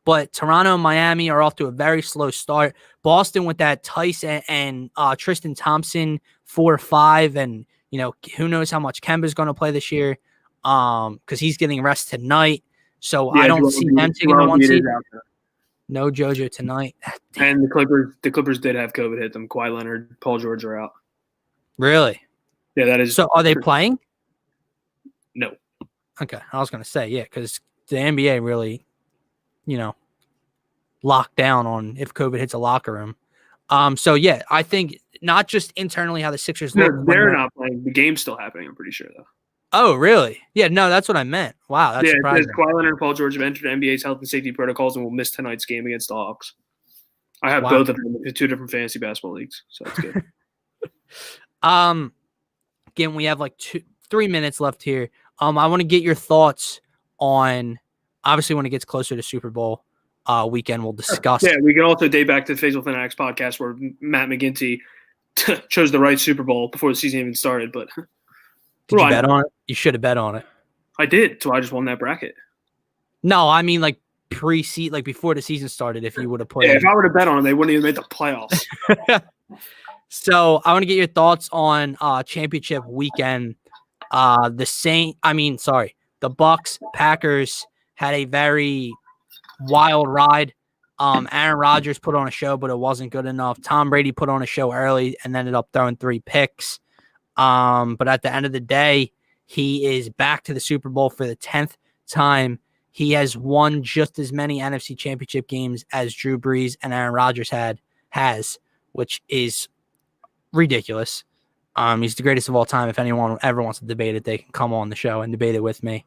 But Toronto and Miami are off to a very slow start. Boston with that Tice and Tristan Thompson 4-5, and who knows how much Kemba's going to play this year, because he's getting rest tonight. So I don't see them taking the 1 seed. No JoJo tonight. And the Clippers did have COVID hit them. Kawhi Leonard, Paul George are out. Really? Yeah, that is. So are they playing? No. Okay, I was going to say, yeah, because the NBA really, locked down on if COVID hits a locker room. So yeah, I think not just internally how the Sixers look. They're not playing. The game's still happening, I'm pretty sure, though. Oh, really? Yeah, no, that's what I meant. Wow, that's surprising. It says Kawhi Leonard and Paul George have entered NBA's health and safety protocols and will miss tonight's game against the Hawks. I have both of them in 2 different fantasy basketball leagues, so that's good. Again, we have 3 minutes left here. I want to get your thoughts on, obviously, when it gets closer to Super Bowl weekend, we'll discuss. Yeah, we can also date back to the Faithful Fanatics podcast where Matt McGinty chose the right Super Bowl before the season even started, but. Did you bet on it? You should have bet on it. I did, so I just won that bracket. No, I mean pre-season, before the season started. If you would have played, if I would have bet on it, they wouldn't even make the playoffs. So I want to get your thoughts on championship weekend. The Bucks Packers had a very wild ride. Aaron Rodgers put on a show, but it wasn't good enough. Tom Brady put on a show early and ended up throwing 3 picks. But at the end of the day, he is back to the Super Bowl for the 10th time. He has won just as many NFC championship games as Drew Brees and Aaron Rodgers has, which is ridiculous. He's the greatest of all time. If anyone ever wants to debate it, they can come on the show and debate it with me.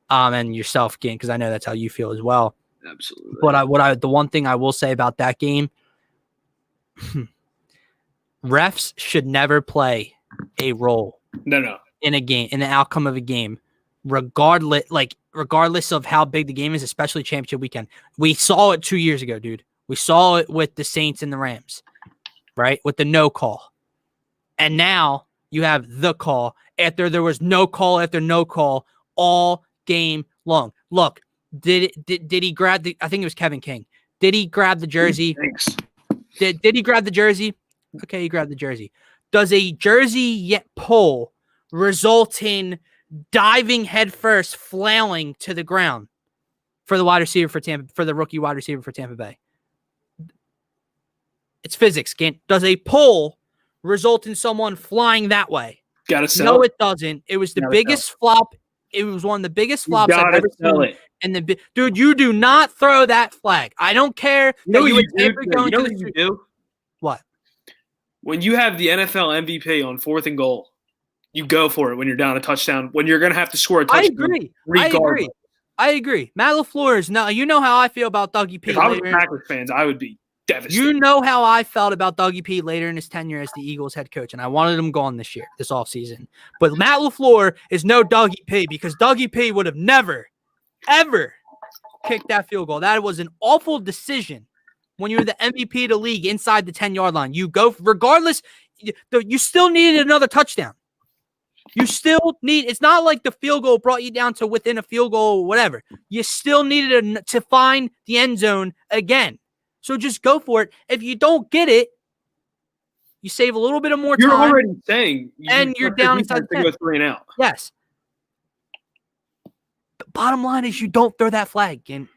And yourself, again, because I know that's how you feel as well. Absolutely. But the one thing I will say about that game, refs should never play a role in a game, in the outcome of a game, regardless of how big the game is, especially championship weekend. We saw it 2 years ago, dude. We saw it with the Saints and the Rams, right? With the no call. And now you have the call after there was no call after no call all game long. Look, did he grab I think it was Kevin King. Did he grab the jersey? Thanks. Did he grab the jersey? Okay, he grabbed the jersey. Does a jersey pull result in diving headfirst, flailing to the ground for the wide receiver for the rookie wide receiver for Tampa Bay? It's physics. Does a pull result in someone flying that way? No, it doesn't. It was the biggest flop. It was one of the biggest flops I've ever seen. And dude, you do not throw that flag. I don't care. You do. What? When you have the NFL MVP on 4th and goal, you go for it when you're down a touchdown. When you're going to have to score a touchdown. I agree. Matt LaFleur is not. You know how I feel about Dougie P. If I was Packers fans, I would be devastated. You know how I felt about Dougie P. later in his tenure as the Eagles head coach, and I wanted him gone this offseason. But Matt LaFleur is no Dougie P. because Dougie P. would have never, ever kicked that field goal. That was an awful decision. When you're the MVP of the league inside the 10-yard line, you go regardless. You still needed another touchdown. You still need. It's not like the field goal brought you down to within a field goal or whatever. You still needed to find the end zone again. So just go for it. If you don't get it, you save a little bit of more time. You're already saying, and you're down inside the 10. Go 3 and out. Yes. The bottom line is you don't throw that flag, and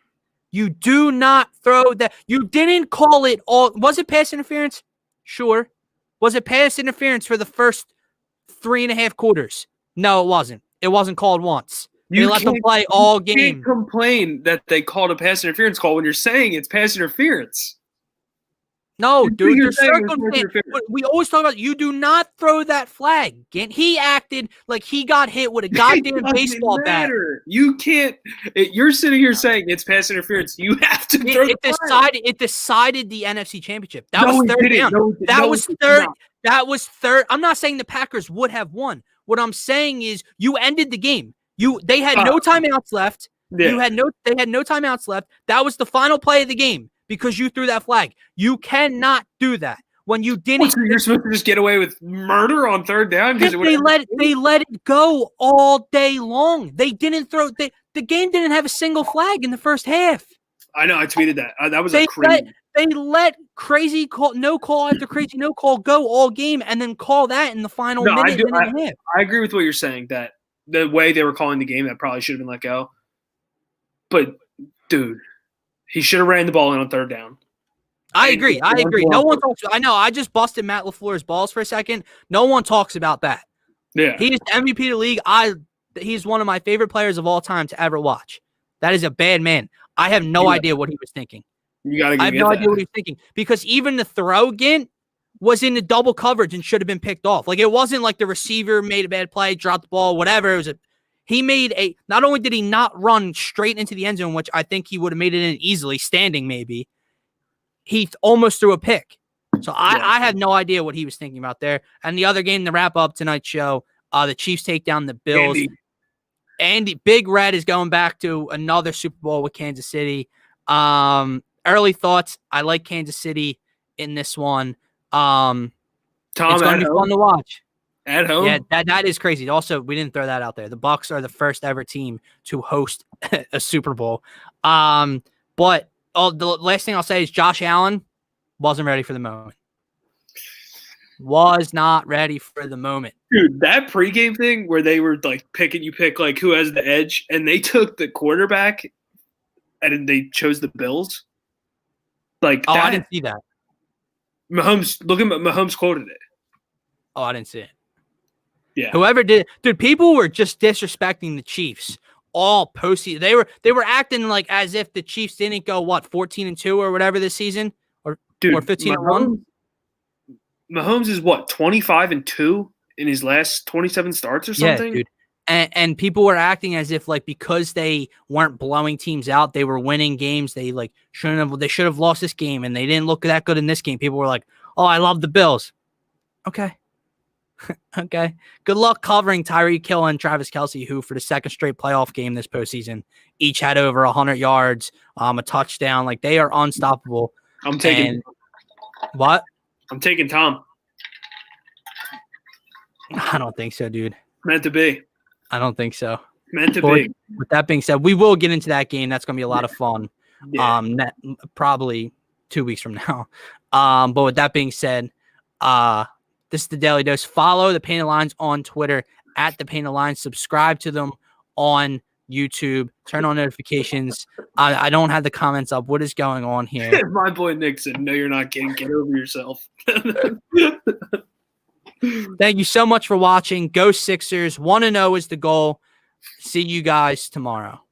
you do not throw that. You didn't call it all. Was it pass interference? Sure. Was it pass interference for the first 3.5 quarters? No, it wasn't. It wasn't called once. They let them play all game. You can't complain that they called a pass interference call when you're saying it's pass interference. No, dude, there's circumstance. We always talk about you do not throw that flag. He acted like he got hit with a goddamn baseball bat. You can't. You're sitting here saying it's pass interference. You have to throw the flag. It decided the NFC Championship. That was third down. That was third. That was third. I'm not saying the Packers would have won. What I'm saying is you ended the game. They had no timeouts left. Yeah. They had no timeouts left. That was the final play of the game. Because you threw that flag. You cannot do that. When you didn't, you're supposed to just get away with murder on third down because they let it go all day long. They didn't throw. The game didn't have a single flag in the first half. I know. I tweeted that. That was they crazy. They let crazy call, no call after crazy no call go all game, and then call that in the final minute and a half. I agree with what you're saying. That the way they were calling the game, that probably should have been let go. But dude. He should have ran the ball in on third down. I agree. No one talks. I know. I just busted Matt LaFleur's balls for a second. No one talks about that. Yeah. He is the MVP of the league. He's one of my favorite players of all time to ever watch. That is a bad man. I have no idea what he was thinking. I have no idea what he was thinking. Because even the throw, Gint, was in the double coverage and should have been picked off. Like, it wasn't like the receiver made a bad play, dropped the ball, whatever. It was He made not only did he not run straight into the end zone, which I think he would have made it in easily, standing maybe, he almost threw a pick. So I have no idea what he was thinking about there. And the other game to wrap up tonight's show, the Chiefs take down the Bills. Andy Big Red is going back to another Super Bowl with Kansas City. Early thoughts, I like Kansas City in this one. Tom, it's going to be fun to watch. At home? Yeah, that is crazy. Also, we didn't throw that out there. The Bucs are the first ever team to host a Super Bowl. But the last thing I'll say is Josh Allen wasn't ready for the moment. Was not ready for the moment. Dude, that pregame thing where they were like pick like who has the edge, and they took the quarterback and they chose the Bills. Like, I didn't see that. Mahomes quoted it. Oh, I didn't see it. Yeah. Whoever did, dude, people were just disrespecting the Chiefs all postseason. They were acting like as if the Chiefs didn't go 14-2 or whatever this season, or 15-1. Mahomes is 25-2 in his last 27 starts or something. Yeah, dude. And people were acting as if like because they weren't blowing teams out, they were winning games. They should have lost this game, and they didn't look that good in this game. People were like, "Oh, I love the Bills." Okay. Okay. Good luck covering Tyreek Hill and Travis Kelce, who for the second straight playoff game this postseason each had over 100 yards, a touchdown. Like, they are unstoppable. I'm taking what? I'm taking Tom. I don't think so, dude. Meant to be. I don't think so. Meant to be. With that being said, we will get into that game. That's going to be a lot of fun. Yeah. Probably 2 weeks from now. But with that being said, this is the Daily Dose. Follow the Painted Lines on Twitter at the Painted Lines. Subscribe to them on YouTube. Turn on notifications. I don't have the comments up. What is going on here? My boy Nixon. No, you're not kidding. Get over yourself. Thank you so much for watching. Go Sixers. 1-0 is the goal. See you guys tomorrow.